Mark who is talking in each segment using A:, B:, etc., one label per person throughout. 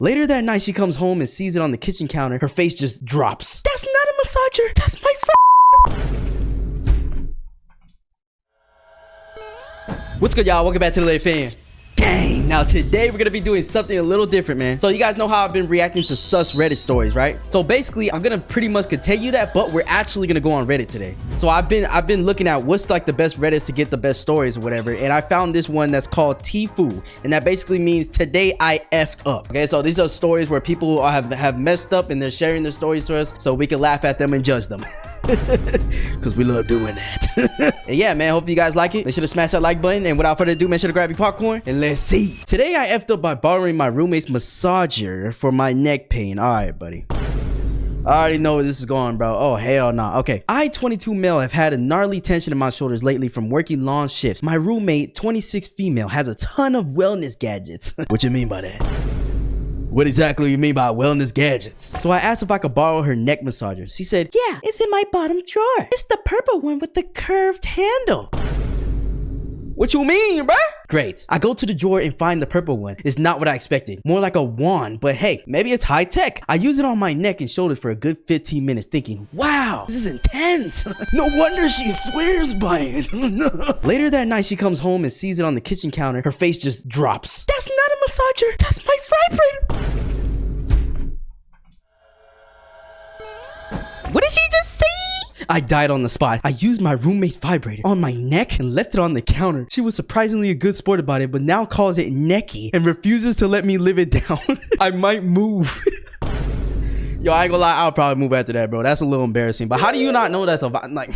A: Later that night, she comes home and sees it on the kitchen counter. Her face just drops. That's not a massager. That's my What's good, y'all? Welcome back to the Lit Fan. Dang, now today we're gonna be doing something a little different, man. So you guys know how I've been reacting to sus Reddit stories, right? So basically I'm gonna pretty much continue that, but we're actually gonna go on Reddit today. So I've been looking at what's like the best Reddits to get the best stories or whatever, and I found this one that's called Tfue, and that basically means today I effed up. Okay, so these are stories where people have messed up and they're sharing their stories to us so we can laugh at them and judge them. Because we love doing that. And yeah, man, hope you guys like it. Make sure to smash that like button, and without further ado, make sure to grab your popcorn and let's see. Today I effed up by borrowing my roommate's massager for my neck pain. All right, buddy, I already know where this is going, bro. Oh, hell no. Okay. I, 22 male, have had a gnarly tension in my shoulders lately from working long shifts. My roommate, 26 female, has a ton of wellness gadgets. What you mean by that? What exactly do you mean by wellness gadgets? So I asked if I could borrow her neck massager. She said, yeah, it's in my bottom drawer. It's the purple one with the curved handle. What you mean, bruh? Great. I go to the drawer and find the purple one. It's not what I expected. More like a wand, but hey, maybe it's high tech. I use it on my neck and shoulders for a good 15 minutes thinking, wow, this is intense. No wonder she swears by it. Later that night, she comes home and sees it on the kitchen counter. Her face just drops. That's not a massager. That's my vibrator. What did she just say? I died on the spot. I used my roommate's vibrator on my neck and left it on the counter. She was surprisingly a good sport about it, but now calls it necky and refuses to let me live it down. I might move. Yo, I ain't gonna lie, I'll probably move after that, bro. That's a little embarrassing. But how do you not know that's a like?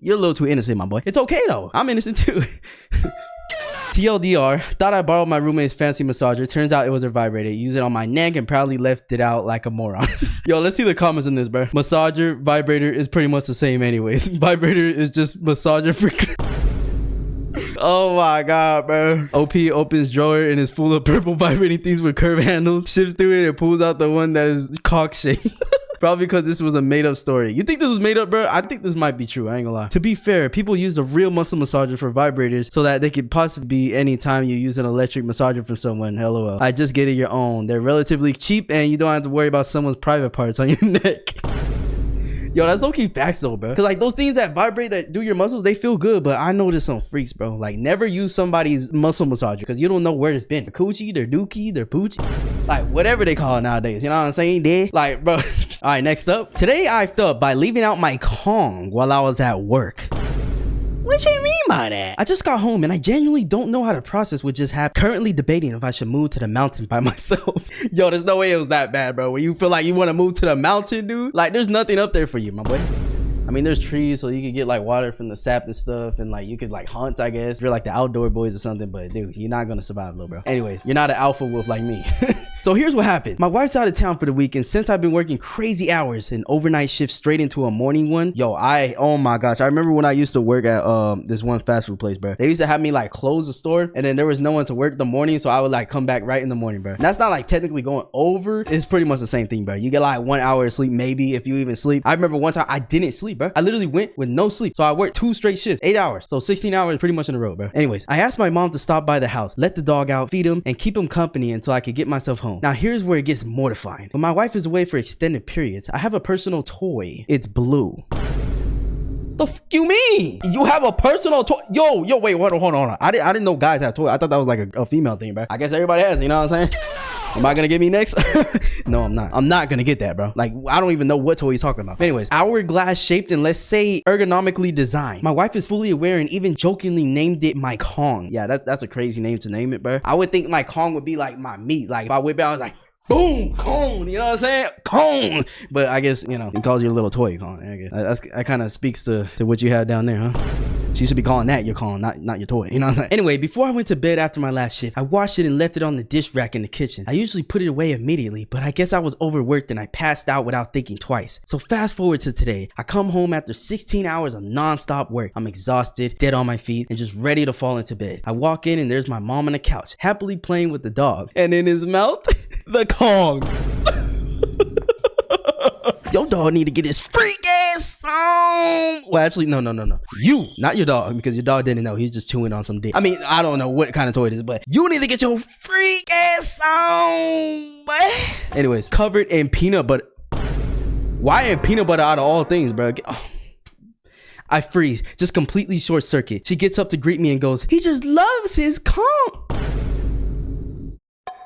A: You're a little too innocent, my boy. It's okay though. I'm innocent too. TLDR, thought I borrowed my roommate's fancy massager. Turns out it was her vibrator. Used it on my neck and proudly left it out like a moron. Yo, let's see the comments in this, bro. Massager, vibrator is pretty much the same anyways. Vibrator is just massager for... Oh my god, bro. OP opens drawer and is full of purple vibrating things with curved handles. Shifts through it and pulls out the one that is cock shaped. Probably because this was a made-up story. You think this was made up, bro? I think this might be true. I ain't gonna lie. To be fair, people use a real muscle massager for vibrators so that they could possibly be anytime you use an electric massager for someone. LOL. I just get it your own. They're relatively cheap and you don't have to worry about someone's private parts on your neck. Yo, that's low-key facts though, bro. Cause like those things that vibrate that do your muscles, they feel good. But I know there's some freaks, bro. Like never use somebody's muscle massager because you don't know where it's been. Their coochie, their dookie, their poochie, like whatever they call it nowadays. You know what I'm saying? Dead. Like, bro. All right, next up. Today I effed up by leaving out my Kong while I was at work. What you mean by that? I just got home and I genuinely don't know how to process what just happened. Currently debating if I should move to the mountain by myself. Yo, there's no way it was that bad, bro. When you feel like you want to move to the mountain, dude, like there's nothing up there for you, my boy. I mean, there's trees, so you could get like water from the sap and stuff, and like you could like hunt, I guess. If you're like the outdoor boys or something, but dude, you're not gonna survive, little bro. Anyways, you're not an alpha wolf like me. So here's what happened. My wife's out of town for the week, and since I've been working crazy hours and overnight shift straight into a morning one, yo, oh my gosh, I remember when I used to work at this one fast food place, bro. They used to have me like close the store, and then there was no one to work the morning, so I would like come back right in the morning, bro. And that's not like technically going over. It's pretty much the same thing, bro. You get like 1 hour of sleep, maybe if you even sleep. I remember one time I didn't sleep, bro. I literally went with no sleep, so I worked 2 straight shifts, 8 hours, so 16 hours pretty much in a row, bro. Anyways, I asked my mom to stop by the house, let the dog out, feed him, and keep him company until I could get myself home. Now here's where it gets mortifying. When my wife is away for extended periods, I have a personal toy. It's blue. The f you mean? You have a personal toy? Yo, wait, hold on. I didn't know guys have toys. I thought that was like a female thing, bro. I guess everybody has, you know what I'm saying? Am I gonna get me next? No, I'm not. I'm not gonna get that, bro. Like, I don't even know what toy he's talking about. Anyways, hourglass shaped and let's say ergonomically designed. My wife is fully aware and even jokingly named it my Kong. Yeah, that's a crazy name to name it, bro. I would think my Kong would be like my meat. Like if I whip it out, I was like, boom, Kong, you know what I'm saying? Kong. But I guess, you know, he calls you a little toy Kong. I guess that kind of speaks to what you have down there, huh? You should be calling that your Kong, not your toy. You know what I'm saying? Anyway, before I went to bed after my last shift, I washed it and left it on the dish rack in the kitchen. I usually put it away immediately, but I guess I was overworked and I passed out without thinking twice. So fast forward to today. I come home after 16 hours of non-stop work. I'm exhausted, dead on my feet, and just ready to fall into bed. I walk in and there's my mom on the couch, happily playing with the dog. And in his mouth, the Kong. Your dog need to get his freak ass Well, actually, no. You, not your dog, because your dog didn't know. He's just chewing on some dick. I mean, I don't know what kind of toy it is, but you need to get your freak ass on, boy. Anyways, covered in peanut butter. Why in peanut butter out of all things, bro? I freeze, just completely short circuit. She gets up to greet me and goes, he just loves his comp.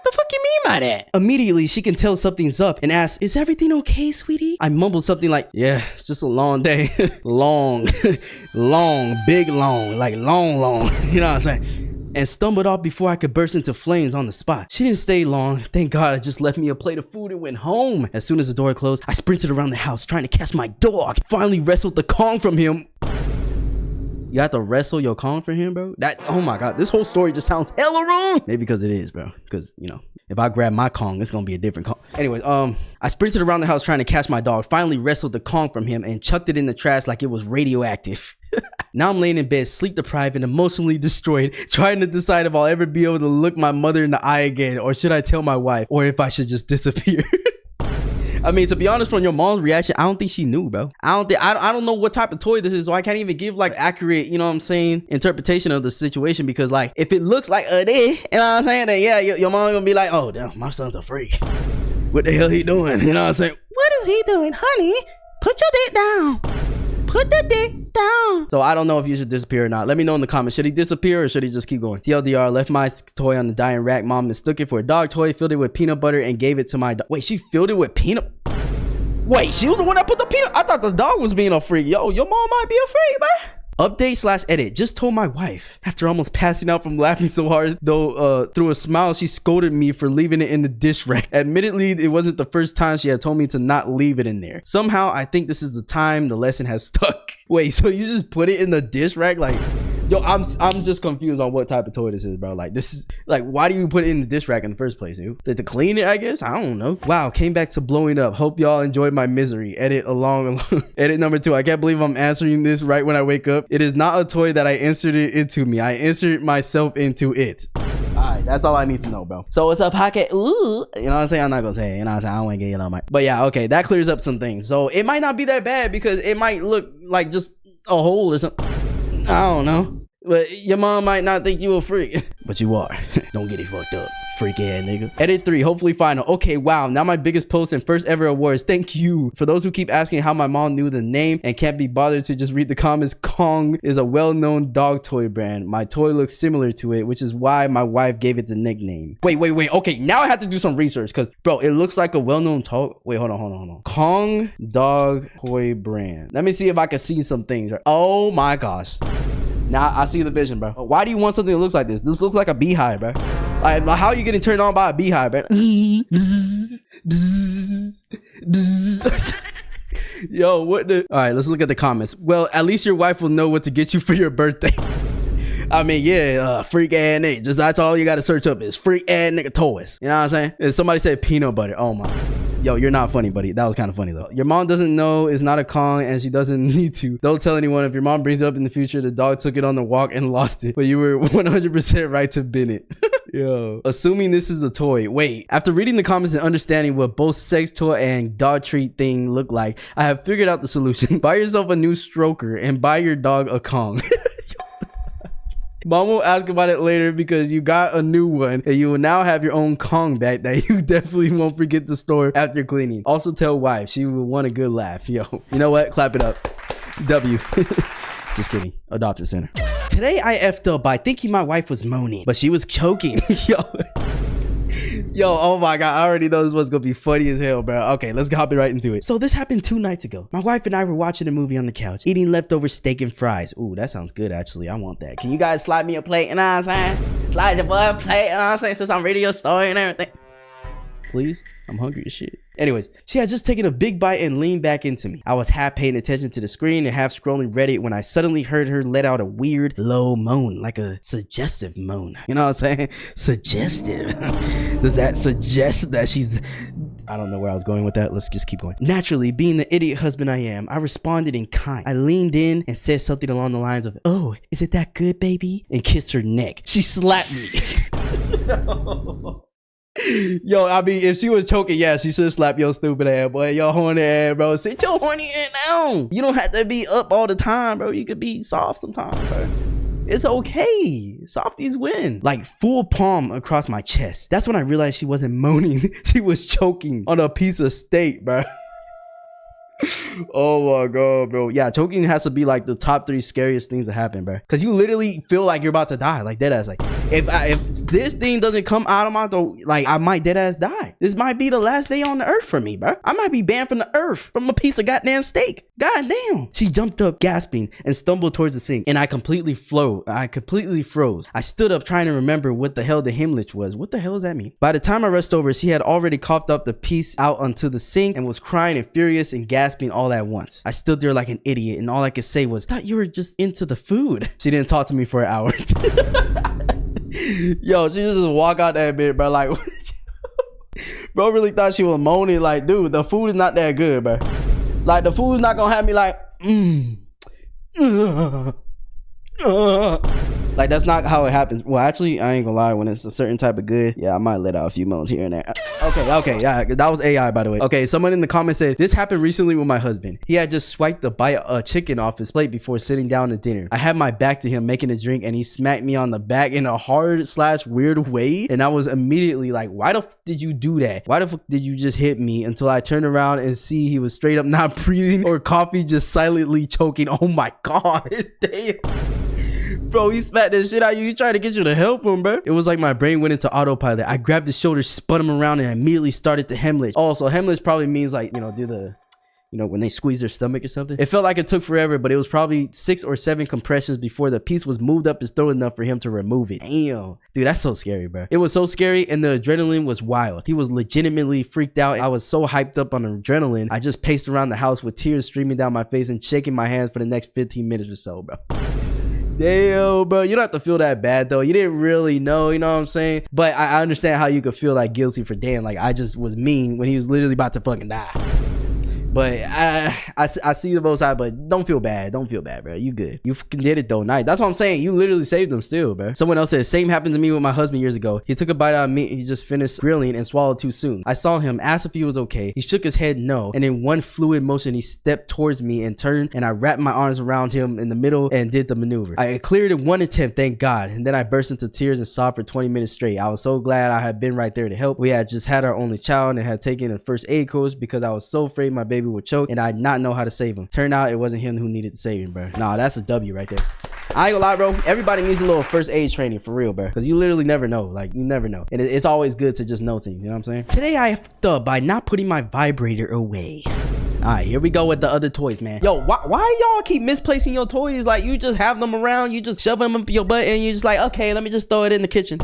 A: The fuck you mean by that? Immediately, she can tell something's up and asks, is everything okay, sweetie? I mumbled something like, yeah, it's just a long day. long, big long, like long. You know what I'm saying? And stumbled off before I could burst into flames on the spot. She didn't stay long. Thank God, it just left me a plate of food and went home. As soon as the door closed, I sprinted around the house trying to catch my dog. Finally wrestled the Kong from him. You have to wrestle your Kong for him, bro? Oh my God, this whole story just sounds hella wrong. Maybe because it is, bro. Because, you know, if I grab my Kong, it's gonna be a different Kong. Anyways, I sprinted around the house trying to catch my dog, finally wrestled the Kong from him and chucked it in the trash like it was radioactive. Now I'm laying in bed, sleep deprived and emotionally destroyed, trying to decide if I'll ever be able to look my mother in the eye again, or should I tell my wife, or if I should just disappear. I mean, to be honest, from your mom's reaction, I don't think she knew, bro. I don't know what type of toy this is, so I can't even give like accurate, you know what I'm saying, interpretation of the situation, because like if it looks like a day, you know what I'm saying, then yeah, your mom gonna be like, oh damn, my son's a freak. What the hell he doing? You know what I'm saying? What is he doing, honey? Put your dick down. Put the dick down. So I don't know if you should disappear or not. Let me know in the comments. Should he disappear or should he just keep going? TLDR, left my toy on the dying rack. Mom mistook it for a dog toy, filled it with peanut butter and gave it to my dog. Wait, she filled it with peanut? Wait, she was the one that put the peanut? I thought the dog was being a freak. Yo, your mom might be a freak, man. Update/edit. Just told my wife. After almost passing out from laughing so hard, though, through a smile, she scolded me for leaving it in the dish rack. Admittedly, it wasn't the first time she had told me to not leave it in there. Somehow, I think this is the time the lesson has stuck. Wait, so you just put it in the dish rack? Like, yo, I'm just confused on what type of toy this is, bro. Like, this is, like, why do you put it in the dish rack in the first place, dude? To clean it, I guess? I don't know. Wow, came back to blowing up. Hope y'all enjoyed my misery. Edit along. Edit number 2. I can't believe I'm answering this right when I wake up. It is not a toy that I inserted into me. I inserted myself into it. Alright, that's all I need to know, bro. So it's a pocket. Ooh, you know what I'm saying? I'm not gonna say it. You know what I'm saying? I don't want to get it on my. But yeah, okay, that clears up some things. So it might not be that bad because it might look like just a hole or something. I don't know. But your mom might not think you a freak. But you are. Don't get it fucked up. Freak ass nigga. Edit 3, hopefully final. Okay, wow. Now my biggest post and first ever awards. Thank you. For those who keep asking how my mom knew the name and can't be bothered to just read the comments, Kong is a well-known dog toy brand. My toy looks similar to it, which is why my wife gave it the nickname. Wait. Okay, now I have to do some research because, bro, it looks like a well-known toy. Wait, hold on. Kong dog toy brand. Let me see if I can see some things. Oh my gosh. Now I see the vision, bro. Why do you want something that looks like this? This looks like a beehive, bro. Like, how are you getting turned on by a beehive, bro? Yo, what the? All right, let's look at the comments. Well, at least your wife will know what to get you for your birthday. I mean, yeah, freak ass nigga. Just that's all you got to search up is freak ass nigga toys. You know what I'm saying? And somebody said peanut butter. Oh my. Yo, you're not funny, buddy. That was kind of funny though. Your mom doesn't know it's not a Kong and she doesn't need to. Don't tell anyone. If your mom brings it up in the future, the dog took it on the walk and lost it. But you were 100% right to bin it. Yo, assuming this is a toy. Wait, after reading the comments and understanding what both sex toy and dog treat thing look like, I have figured out the solution. Buy yourself a new stroker and buy your dog a Kong. Mom will ask about it later because you got a new one and you will now have your own Kong bag that you definitely won't forget to store after cleaning. Also tell wife, she will want a good laugh. Yo, you know what? Clap it up. W. Just kidding. Adoption center. Today I effed up by thinking my wife was moaning, but she was choking. Yo, oh my God, I already know this was gonna be funny as hell, bro. Okay, let's hop right into it. So this happened 2 nights ago. My wife and I were watching a movie on the couch, eating leftover steak and fries. Ooh, that sounds good, actually. I want that. Can you guys slide me a plate? You know what I'm saying? Slide your boy a plate, you know what I'm saying? Since I'm reading your story and everything. Please? I'm hungry as shit. Anyways, she had just taken a big bite and leaned back into me. I was half paying attention to the screen and half scrolling Reddit when I suddenly heard her let out a weird low moan, like a suggestive moan. You know what I'm saying? Suggestive. Does that suggest that she's... I don't know where I was going with that. Let's just keep going. Naturally, being the idiot husband I am, I responded in kind. I leaned in and said something along the lines of, "Oh, is it that good, baby?" and kissed her neck. She slapped me. Yo, I mean, if she was choking, yeah, she should slap your stupid ass, boy. Your horny ass, bro. Sit your horny ass down. You don't have to be up all the time, bro. You could be soft sometimes, bro. It's okay. Softies win. Like full palm across my chest. That's when I realized she wasn't moaning. She was choking on a piece of steak, bro. Oh my god, bro. Yeah, choking has to be like the top 3 scariest things that happen, bro. Because you literally feel like you're about to die. Like deadass. Like if this thing doesn't come out of my throat, like I might deadass die. This might be the last day on the earth for me, bro. I might be banned from the earth from a piece of goddamn steak. Goddamn. She jumped up gasping and stumbled towards the sink, and I completely froze. I stood up trying to remember what the hell the Himmlich was. What the hell does that mean? By the time I rushed over, she had already coughed up the piece out onto the sink and was crying and furious and gasping all at once. I stood there like an idiot, and all I could say was, "Thought you were just into the food." She didn't talk to me for an hour. Yo, she just walk out that bit, bro. Like, bro really thought she was moaning. Like, dude, the food is not that good, bro. Like, the food's not gonna have me like, like, that's not how it happens. Well, actually, I ain't gonna lie. When it's a certain type of good, yeah, I might let out a few moans here and there. Okay, yeah, that was AI, by the way. Okay, someone in the comments said, this happened recently with my husband. He had just swiped a bite of chicken off his plate before sitting down to dinner. I had my back to him making a drink, and he smacked me on the back in a hard/weird way, and I was immediately like, why the f did you do that? Why the fuck did you just hit me? Until I turned around and see he was straight up not breathing or coffee, just silently choking. Oh my god. Damn. Bro, he smacked that shit out of you. He tried to get you to help him, bro. It was like my brain went into autopilot. I grabbed his shoulder, spun him around, and immediately started to Himmlich. Oh, so Himmlich probably means like, you know, do the, you know, when they squeeze their stomach or something. It felt like it took forever, but it was probably 6 or 7 compressions before the piece was moved up his throat enough for him to remove it. Damn. Dude, that's so scary, bro. It was so scary, and the adrenaline was wild. He was legitimately freaked out. I was so hyped up on adrenaline, I just paced around the house with tears streaming down my face and shaking my hands for the next 15 minutes or so, bro. Damn, bro, you don't have to feel that bad though. You didn't really know, you know what I'm saying? But I understand how you could feel like guilty for Dan. Like, I just was mean when he was literally about to fucking die. But I see the both sides, but don't feel bad. Don't feel bad, bro. You good. You fucking did it though. Nice. That's what I'm saying. You literally saved them still, bro. Someone else said, same happened to me with my husband years ago. He took a bite out of meat. He just finished grilling and swallowed too soon. I saw him, asked if he was okay. He shook his head no. And in one fluid motion, he stepped towards me and turned, and I wrapped my arms around him in the middle and did the maneuver. I cleared in one attempt, thank God. And then I burst into tears and sobbed for 20 minutes straight. I was so glad I had been right there to help. We had just had our only child and had taken a first aid course because I was so afraid my baby would choke and I'd not know how to save him. Turned out it wasn't him who needed to save him, bro. Nah, that's a W right there. I ain't gonna lie, bro. Everybody needs a little first aid training for real, bro. Because you literally never know. Like, you never know. And it's always good to just know things. You know what I'm saying? Today I effed up by not putting my vibrator away. All right, here we go with the other toys, man. Yo, why y'all keep misplacing your toys? Like, you just have them around, you just shove them up your butt, and you're just like, okay, let me just throw it in the kitchen.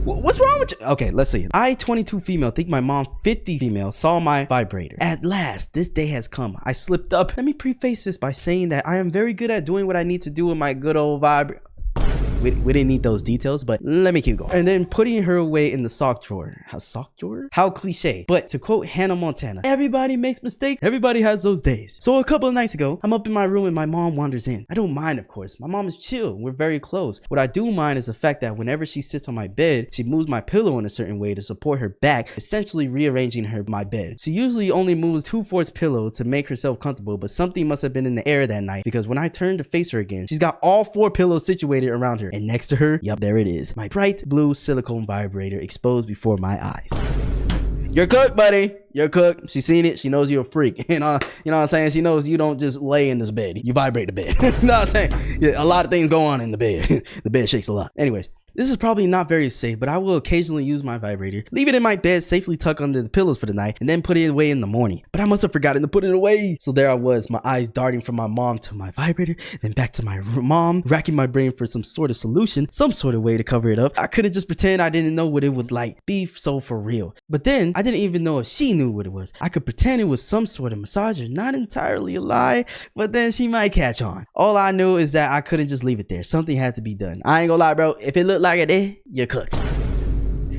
A: What's wrong with you? Okay, let's see. I, 22 female, think my mom, 50 female, saw my vibrator. At last, this day has come. I slipped up. Let me preface this by saying that I am very good at doing what I need to do with my good old vibrator. We didn't need those details, but let me keep going. And then putting her away in the sock drawer. A sock drawer? How cliche. But to quote Hannah Montana, everybody makes mistakes. Everybody has those days. So a couple of nights ago, I'm up in my room and my mom wanders in. I don't mind, of course. My mom is chill. We're very close. What I do mind is the fact that whenever she sits on my bed, she moves my pillow in a certain way to support her back, essentially rearranging my bed. She usually only moves 2/4 pillow to make herself comfortable, but something must have been in the air that night because when I turned to face her again, she's got all 4 pillows situated around her. And next to her, yep, there it is. My bright blue silicone vibrator exposed before my eyes. You're cooked, buddy. You're cooked. She's seen it. She knows you're a freak. You know what I'm saying? She knows you don't just lay in this bed. You vibrate the bed. You know what I'm saying? Yeah, a lot of things go on in the bed. The bed shakes a lot. Anyways. This is probably not very safe, but I will occasionally use my vibrator, leave it in my bed, safely tuck under the pillows for the night, and then put it away in the morning. But I must have forgotten to put it away. So there I was, my eyes darting from my mom to my vibrator, then back to my mom, racking my brain for some sort of solution, some sort of way to cover it up. I couldn't just pretend I didn't know what it was like. Be so for real. But then, I didn't even know if she knew what it was. I could pretend it was some sort of massager, not entirely a lie, but then she might catch on. All I knew is that I couldn't just leave it there. Something had to be done. I ain't gonna lie, bro. If it looked like it did, you're cooked.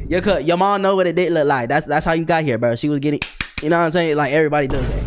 A: You're cooked. Your mom know what it did look like. That's how you got here, bro. She was getting, you know what I'm saying? Like, everybody does that.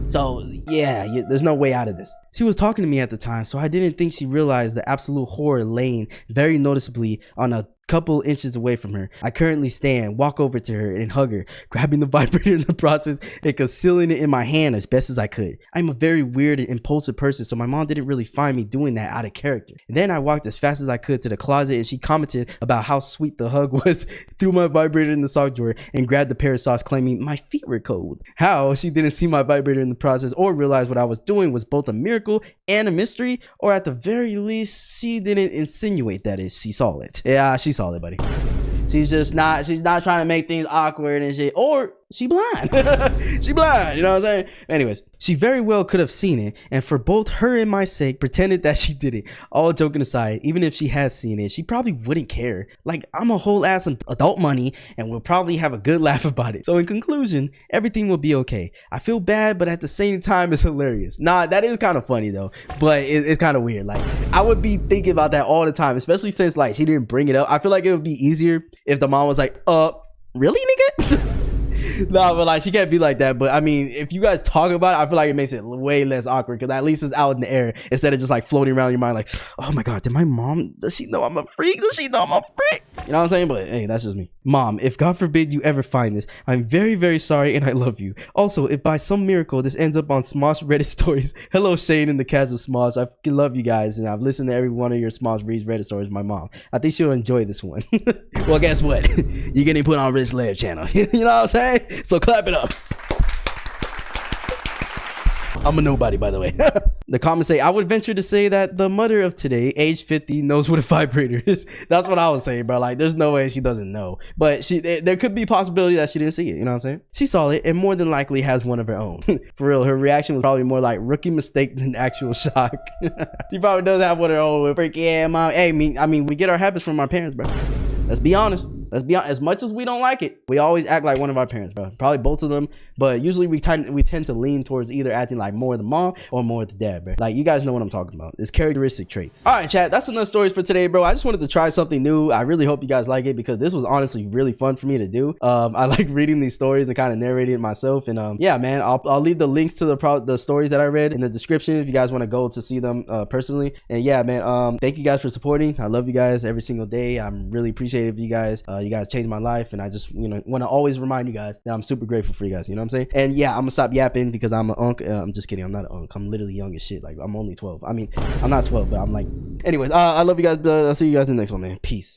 A: So yeah, there's no way out of this. She was talking to me at the time, so I didn't think she realized the absolute horror laying very noticeably on a couple inches away from her. I currently stand, walk over to her and hug her, grabbing the vibrator in the process and concealing it in my hand as best as I could. I'm a very weird and impulsive person, so my mom didn't really find me doing that out of character. And then I walked as fast as I could to the closet, and she commented about how sweet the hug was, threw my vibrator in the sock drawer, and grabbed a pair of socks, claiming my feet were cold. How she didn't see my vibrator in the process or realize what I was doing was both a miracle and a mystery, or at the very least, she didn't insinuate that she saw it. Yeah, she saw it, buddy. She's not trying to make things awkward and shit, or she blind. She blind, you know what I'm saying? Anyways, she very well could have seen it, and for both her and my sake, pretended that she didn't. All joking aside, even if she has seen it, she probably wouldn't care. Like, I'm a whole ass adult money, and we'll probably have a good laugh about it. So in conclusion, everything will be okay. I feel bad, but at the same time, it's hilarious. Nah, that is kind of funny though, but it's kind of weird. Like, I would be thinking about that all the time, especially since like she didn't bring it up. I feel like it would be easier if the mom was like, really, nigga? Nah, but like she can't be like that. But I mean, if you guys talk about it, I feel like it makes it way less awkward, because at least it's out in the air instead of just like floating around your mind like, oh my god, does she know I'm a freak? Does she know I'm a freak? You know what I'm saying? But hey, that's just me. Mom, if God forbid you ever find this, I'm very, very sorry and I love you. Also, if by some miracle this ends up on Smosh Reddit stories, hello Shane and the casual Smosh. I fucking love you guys, and I've listened to every one of your Smosh Reads Reddit stories with my mom. I think she'll enjoy this one. Well, guess what? You're getting put on RICHLEV channel. You know what I'm saying? So clap it up. I'm a nobody, by the way. The comments say, I would venture to say that the mother of today, age 50, knows what a vibrator is. That's what I was saying, bro. Like, there's no way she doesn't know. But there could be a possibility that she didn't see it. You know what I'm saying? She saw it and more than likely has one of her own. For real, her reaction was probably more like rookie mistake than actual shock. She probably does have one of her own. Freak, yeah, mom. Hey, I mean, we get our habits from our parents, bro. Let's be honest. As much as we don't like it, we always act like one of our parents, bro. Probably both of them, but usually we tend to lean towards either acting like more the mom or more the dad, bro. Like, you guys know what I'm talking about. It's characteristic traits. All right, chat, that's enough stories for today, bro. I just wanted to try something new. I really hope you guys like it, because this was honestly really fun for me to do. I like reading these stories and kind of narrating it myself, and yeah, man, I'll leave the links to the stories that I read in the description if you guys want to go to see them personally. And yeah, man, thank you guys for supporting. I love you guys every single day. I'm really appreciative of you guys. You guys changed my life, and I just, you know, want to always remind you guys that I'm super grateful for you guys. You know what I'm saying? And yeah, I'm gonna stop yapping because I'm an unk. I'm just kidding. I'm not an unk. I'm literally young as shit. Like, I'm only 12. I mean, I'm not 12, but I'm like, anyways, I love you guys. I'll see you guys in the next one, man. Peace.